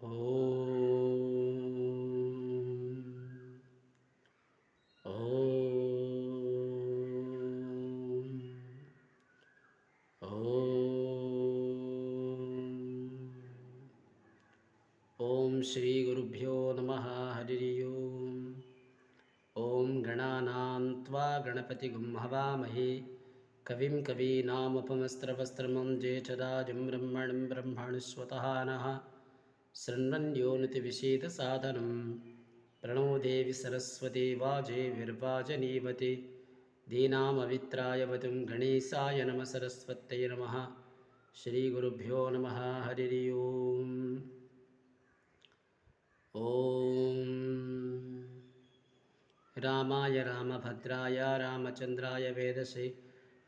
ఓం ఓం ఓం శ్రీ గురుభ్యో నమః. హరి ఓం. ఓం గణానాం త్వా గణపతిగుం హవామహే కవిం కవీనాముపమస్త్రవస్త్రమం జ్యేష్ఠరాజం బ్రహ్మణం బ్రహ్మణస్పతః నః శృण्वन्योनितिविषेदसाधनं प्रणो देवी सरस्वती वाजेर्वाजनीवते दीनामवित्राय वतुं गणेशाय नमः. सरस्वत्यै नमः. श्रीगुरुभ्यो नमः. हरि ओम्. ॐ रामाय रामभद्राय रामचन्द्राय वेदसे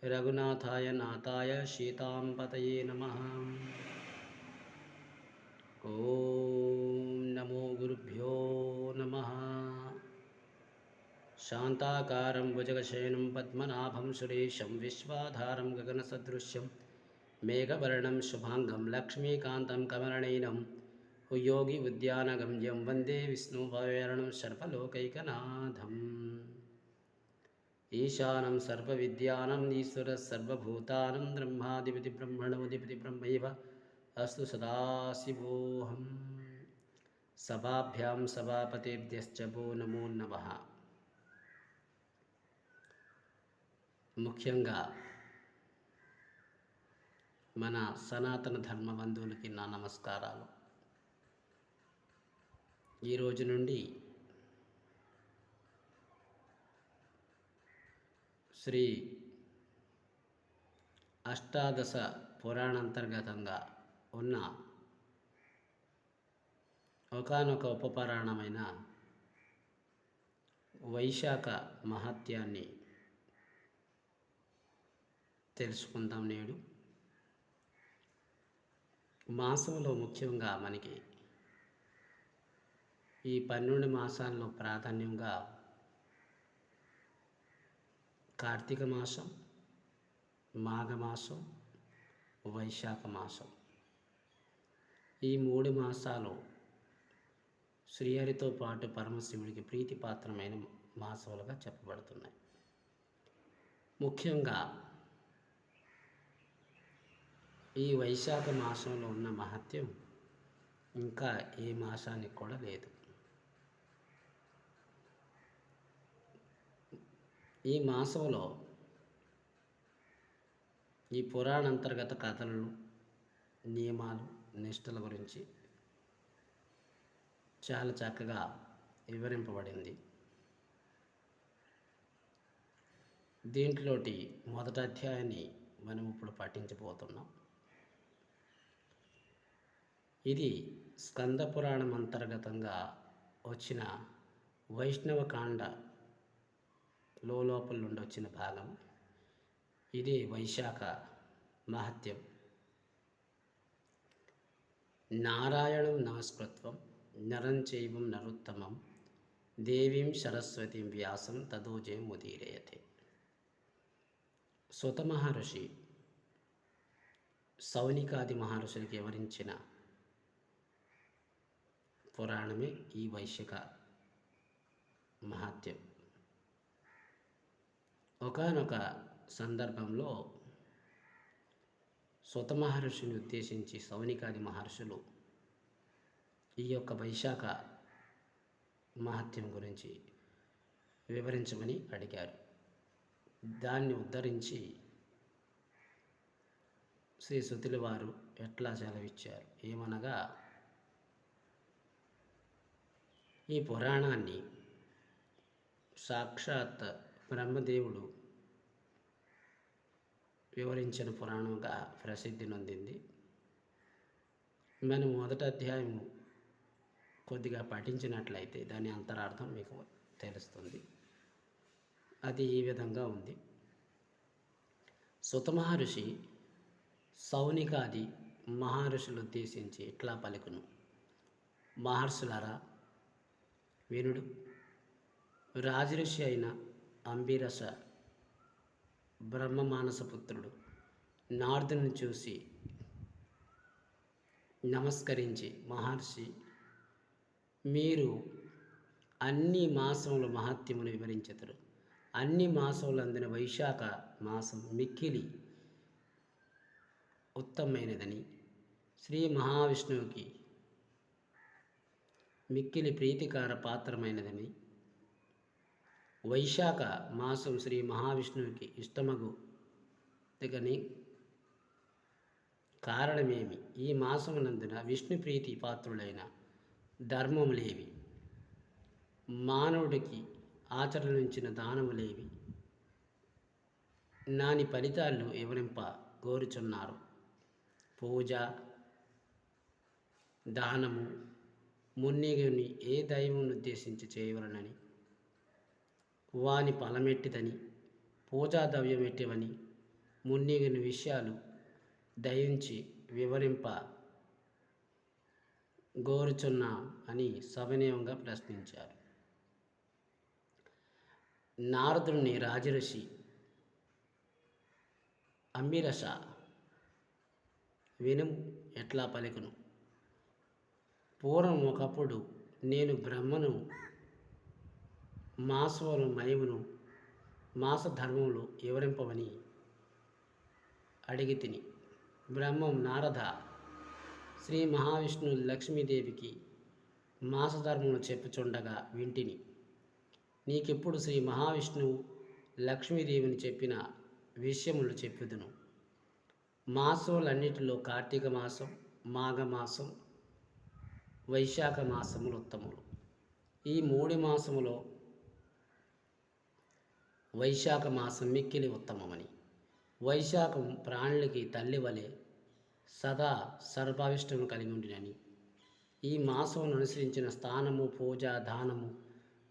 रघुनाथाय नाथाय सीतापतये नमः. ఓం నమో గురుభ్యో నమః. శాంతాకారం భుజగశయనం పద్మనాభం సురేశం విశ్వాధారం గగనసదృశ్యం మేఘవర్ణం శుభాంగం లక్ష్మీకాంతం కమలనయనం యోగి ఉద్యానగమ్యం వందే విష్ణుభయరణం సర్వలోకైకనాథం. ఈశానం సర్వవిద్యానం ఈశ్వర సర్వభూతానం బ్రహ్మాధిపతి బ్రహ్మణోధిపతి బ్రహ్మైవ అస్తు సదాశివోహం. సభాభ్యాం సభాపతిభ్యశ్చ భో నమో నమః. ముఖ్యంగా మన సనాతన ధర్మ బంధువులకి నా నమస్కారాలు. ఈరోజు నుండి శ్రీ అష్టాదశ పురాణాంతర్గతంగా ఉన్న ఒకానొక ఉపపురాణమైన వైశాఖ మహత్యాన్ని తెలుసుకుందాం. నేడు మాసంలో ముఖ్యంగా మనకి ఈ 12 మాసాల్లో ప్రాధాన్యంగా కార్తీక మాసం, మాఘమాసం, వైశాఖ మాసం, ఈ 3 మాసాలు శ్రీహరితో పాటు పరమశివుడికి ప్రీతిపాత్రమైన మాసాలుగా చెప్పబడుతున్నాయి. ముఖ్యంగా ఈ వైశాఖ మాసంలో ఉన్న మహత్యం ఇంకా ఏ మాసానికి కూడా లేదు. ఈ మాసంలో ఈ పురాణాంతర్గత కథలు, నియమాలు, నిష్టల గురించి చాలా చక్కగా వివరింపబడింది. దీంట్లోటి మొదటి అధ్యాయాన్ని మనం ఇప్పుడు పఠించబోతున్నాం. ఇది స్కంద పురాణం అంతర్గతంగా వచ్చిన వైష్ణవకాండ లోపల నుండి వచ్చిన భాగం. ఇది వైశాఖ మహత్యం. నారాయణం నమస్కృత్వం నరం చైవం నరోత్తమం దేవీం సరస్వతీం వ్యాసం తతో జయముదీరయతే. సుత మహర్షి సౌనికాది మహర్షులకి వివరించిన పురాణమే ఈ వైశాఖ మహత్యం. ఒకానొక సందర్భంలో సుత మహర్షిని ఉద్దేశించి సౌనికాది మహర్షులు ఈ యొక్క వైశాఖ మహత్యం గురించి వివరించమని అడిగారు. దాన్ని ఉద్ధరించి శ్రీ సుతుల వారు ఎట్లా సెలవిచ్చారు ఏమనగా, ఈ పురాణాన్ని సాక్షాత్ బ్రహ్మదేవుడు వివరించిన పురాణంగా ప్రసిద్ధి నొందింది. మనం మొదటి అధ్యాయం కొద్దిగా పఠించినట్లయితే దాని అంతరార్థం మీకు తెలుస్తుంది. అది ఈ విధంగా ఉంది. సుత మహర్షి సౌనికాది మహర్షులు ఉద్దేశించి ఇట్లా పలుకును: మహర్షులారా వినుడు. రాజఋషి అయిన అంబిరస బ్రహ్మ మానసపుత్రుడు నారదుని చూసి నమస్కరించి, మహర్షి, మీరు అన్ని మాసముల మహత్యమును వివరించెదరు. అన్ని మాసములందున వైశాఖ మాసం మిక్కిలి ఉత్తమమైనదని, శ్రీ మహావిష్ణువుకి మిక్కిలి ప్రీతికార పాత్రమైనదని, వైశాఖ మాసం శ్రీ మహావిష్ణువుకి ఇష్టమగు దగ్గని కారణమేమి? ఈ మాసమునందున విష్ణు ప్రీతి పాత్రులైన ధర్మములేవి? మానవుడికి ఆచరించిన దానములేవి? నాని ఫలితాలు వివరింప కోరుచున్నారు. పూజ, దానము మున్నిగుని ఏ దైవమును ఉద్దేశించి చేయవలనని, వాని ఫలమెట్టిదని, పూజా ద్రవ్యమెట్టివని మున్నిగుని విషయాలు దయించి వివరింప గోరుచున్నా అని సవినయంగా ప్రశ్నించారు. నారదుని రాజఋషి అంబిరస వినుము ఎట్లా పలికను. పూర్వం ఒకప్పుడు నేను బ్రహ్మను, మాసములు మయమును, మాస ధర్మములు వివరింపవని అడిగి తిని. బ్రహ్మం నారద, శ్రీ మహావిష్ణువు లక్ష్మీదేవికి మాసధర్మమును చెప్పుచుండగా వింటిని. నీకెప్పుడు శ్రీ మహావిష్ణువు లక్ష్మీదేవిని చెప్పిన విషయములు చెప్పుదును. మాసములన్నిటిలో కార్తీక మాసం, మాఘమాసం, వైశాఖ మాసములు ఉత్తములు. ఈ 3 మాసములో వైశాఖ మాసం మిక్కిలి ఉత్తమమని, వైశాఖం ప్రాణులకి తల్లి వలె సదా సర్వావిష్టము కలిగి ఉండినని, ఈ మాసమును అనుసరించిన స్థానము, పూజ, దానము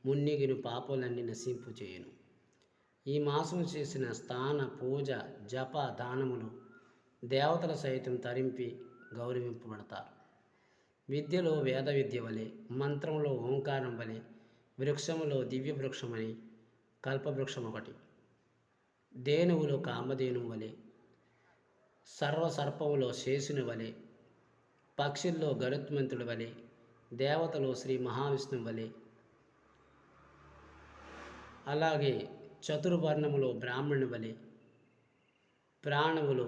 మున్నిగిన పాపలన్నీ నశింపు చేయును. ఈ మాసం చేసిన స్థాన, పూజ, జప, దానములు దేవతల సైతం తరింపి గౌరవింపబడతారు. విద్యలో వేద విద్య వలె, మంత్రంలో ఓంకారం వలె, వృక్షములో దివ్య వృక్షమని కల్పవృక్షం ఒకటి, ధేనువులో కామధేనువు వలె, సర్వసర్పములో శేషుని వలె, పక్షుల్లో గరుత్మంతుడి వలె, దేవతలో శ్రీ మహావిష్ణువు వలె, అలాగే చతుర్వర్ణములో బ్రాహ్మణుని వలె, ప్రాణములు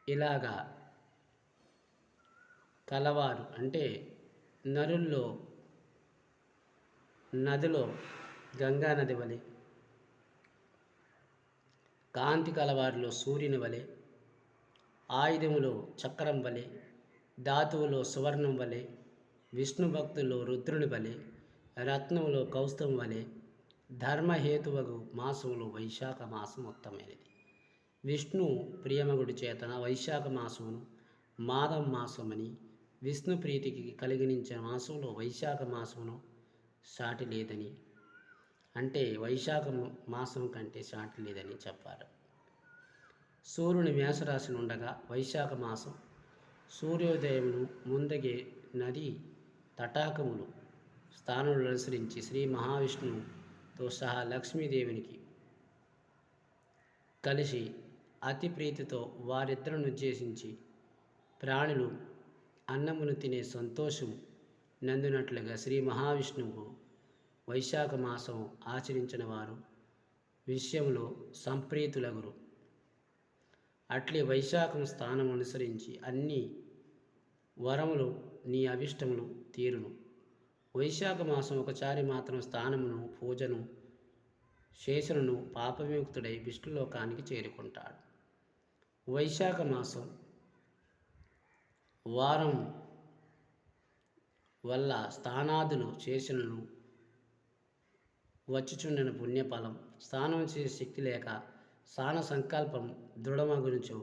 ఇలాగా కలవారు అంటే నరుల్లో నదిలో గంగానది వలె, కాంతి కలవారిలో సూర్యుని వలె, ఆయుధములో చక్రం వలె, ధాతువులో సువర్ణం వలె, విష్ణు భక్తుల్లో రుద్రుని వలె, రత్నములో కౌస్తుభం వలె, ధర్మహేతువగు మాసములో వైశాఖ మాసం ఉత్తమైనది. విష్ణు ప్రియమగుడి చేతన వైశాఖ మాసమును మాధవ మాసమని, విష్ణు ప్రీతికి కలిగించిన మాసంలో వైశాఖ మాసమును సాటి లేదని, అంటే వైశాఖ మాసం కంటే సాటి లేదని చెప్పారు. సూర్యుని మేషరాశి ఉండగా వైశాఖ మాసం సూర్యోదయమును ముందగే నది తటాకములు స్థానములను అనుసరించి శ్రీ మహావిష్ణువుతో సహా లక్ష్మీదేవినికి కలిసి అతి ప్రీతితో వారిద్దరిని ఉద్దేశించి ప్రాణులు అన్నమును తినే సంతోషం నందునట్లుగా శ్రీ మహావిష్ణువు వైశాఖ మాసం ఆచరించిన వారు విషయంలో సంప్రీతులగురు. అట్లే వైశాఖం స్థానం అనుసరించి అన్ని వరములు నీ అభిష్టములు తీరును. వైశాఖ మాసం ఒకసారి మాత్రం స్థానమును, పూజను శేషులను పాపవిముక్తుడై విష్ణులోకానికి చేరుకుంటాడు. వైశాఖ మాసం వారం వల్ల స్థానాదులు శేషులను వచ్చుచుండిన పుణ్యఫలం, స్నానం చేసే శక్తి లేక స్నాన సంకల్పం దృఢమగునుచు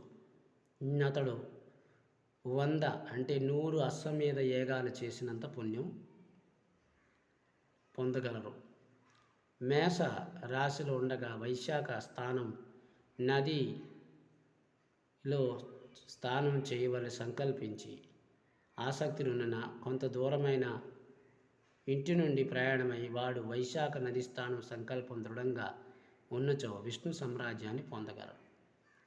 అతడు 100 అంటే 100 అశ్వమేధ యాగాలు చేసినంత పుణ్యం పొందగలరు. మేష రాశిలో ఉండగా వైశాఖ స్థానం నదిలో స్నానం చేయవలసి సంకల్పించి ఆసక్తి ఉన్న కొంత దూరమైన ఇంటి నుండి ప్రయాణమై వాడు వైశాఖ నది స్థానం సంకల్పం దృఢంగా ఉన్నచో విష్ణు సామ్రాజ్యాన్ని పొందగలరు.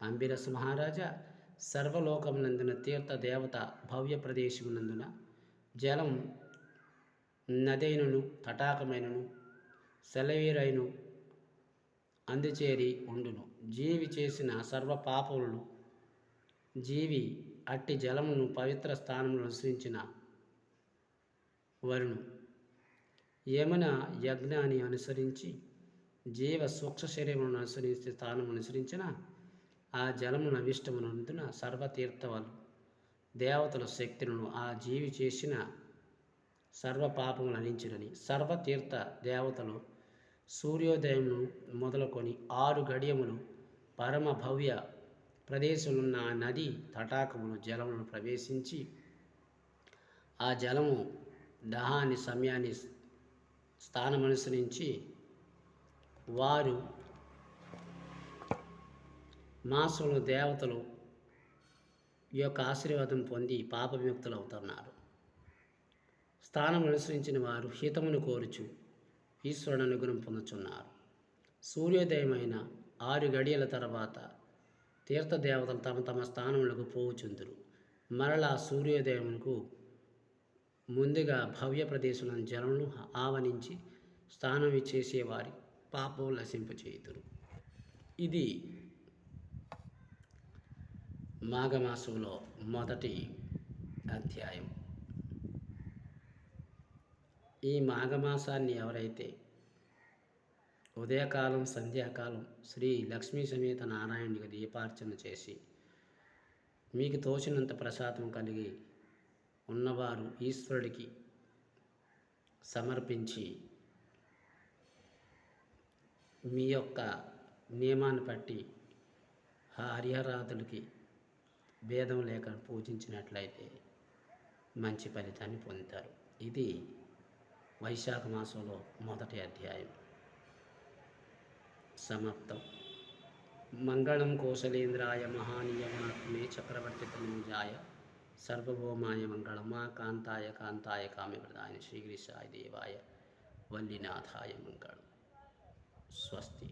అంబిరస మహారాజా, సర్వలోకమునందున తీర్థ దేవత భవ్య ప్రదేశమునందున జలం నదైనను తటాకమైనను సెలవీరైను అందుచేరి ఉండును. జీవి చేసిన సర్వ పాపములను జీవి అట్టి జలమును పవిత్ర స్థానమును అనుసరించిన వరును యమున యజ్ఞాన్ని అనుసరించి జీవ సూక్ష్మ శరీరమును అనుసరించి స్థానం అనుసరించిన ఆ జలము నవిష్టమునందున సర్వతీర్థవలు దేవతల శక్తులను ఆ జీవి చేసిన సర్వ పాపములు అనించునని సర్వతీర్థ దేవతలు సూర్యోదయమును మొదలుకొని 6 గడియములు పరమ భవ్య ప్రదేశములున్న ఆ నది తటాకములు జలములను ప్రవేశించి ఆ జలము దహాన్ని సమయాన్ని స్థానమనుసరించి వారు మాసంలో దేవతలు ఈ యొక్క ఆశీర్వాదం పొంది పాప విముక్తులు అవుతున్నారు. స్థానం అనుసరించిన వారు హితమును కోరుచు ఈశ్వరుని అనుగ్రహం పొందుచున్నారు. సూర్యోదయమైన 6 గడియల తర్వాత తీర్థదేవతలు తమ తమ స్థానములకు పోవుచుందురు. మరలా సూర్యోదయమునకు ముందుగా భవ్య ప్రదేశంలో జలమును ఆవరించి స్నానం చేసేవారి పాపం నశింపచేయుదురు. ఇది మాఘమాసంలో మొదటి అధ్యాయం. ఈ మాఘమాసాన్ని ఎవరైతే ఉదయకాలం సంధ్యాకాలం శ్రీ లక్ష్మీ సమేత నారాయణుడికి దీపార్చన చేసి మీకు తోచినంత ప్రసాదం కలిగి ఉన్నవారు ఈశ్వరుడికి సమర్పించి మీ యొక్క నియమాన్ని బట్టి హరిహరాదులకి భేదం లేక పూజించినట్లయితే మంచి ఫలితాన్ని పొందుతారు. ఇది వైశాఖ మాసంలో మొదటి అధ్యాయం సమాప్తం. మంగళం కోసలేంద్రాయ మహానీయమాత్మే చక్రవర్తి తనూజాయ సర్వభౌమాయ మంగళం మా కాంతాయ కాంతాయ కామ్యప్రదాయ శ్రీగిరిశాయ దేవాయ వల్లినాథాయ మంగళం. స్వస్తి.